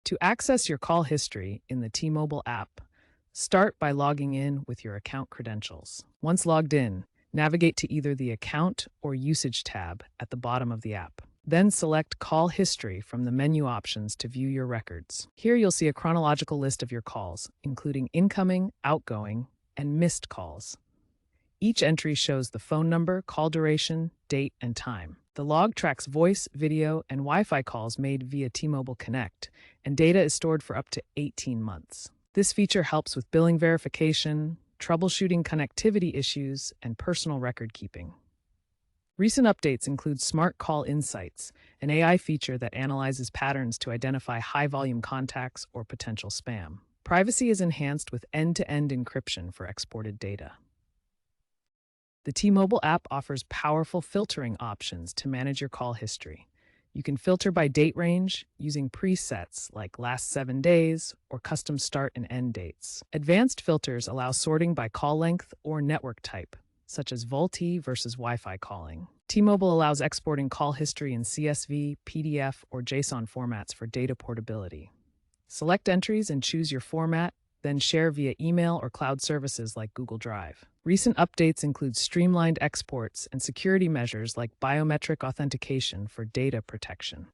To access your call history in the T-Mobile app, start by logging in with your account credentials. Once logged in, navigate to either the Account or Usage tab at the bottom of the app. Then select Call History from the menu options to view your records. Here you'll see a chronological list of your calls, including incoming, outgoing, and missed calls. Each entry shows the phone number, call duration, date, and time. The log tracks voice, video, and Wi-Fi calls made via T-Mobile Connect, and data is stored for up to 18 months. This feature helps with billing verification, troubleshooting connectivity issues, and personal record keeping. Recent updates include Smart Call Insights, an AI feature that analyzes patterns to identify high-volume contacts or potential spam. Privacy is enhanced with end-to-end encryption for exported data. The T-Mobile app offers powerful filtering options to manage your call history. You can filter by date range using presets like last 7 days or custom start and end dates. Advanced filters allow sorting by call length or network type, such as VoLTE versus Wi-Fi calling. T-Mobile allows exporting call history in CSV, PDF, or JSON formats for data portability. Select entries and choose your format, then share via email or cloud services like Google Drive. Recent updates include streamlined exports and security measures like biometric authentication for data protection.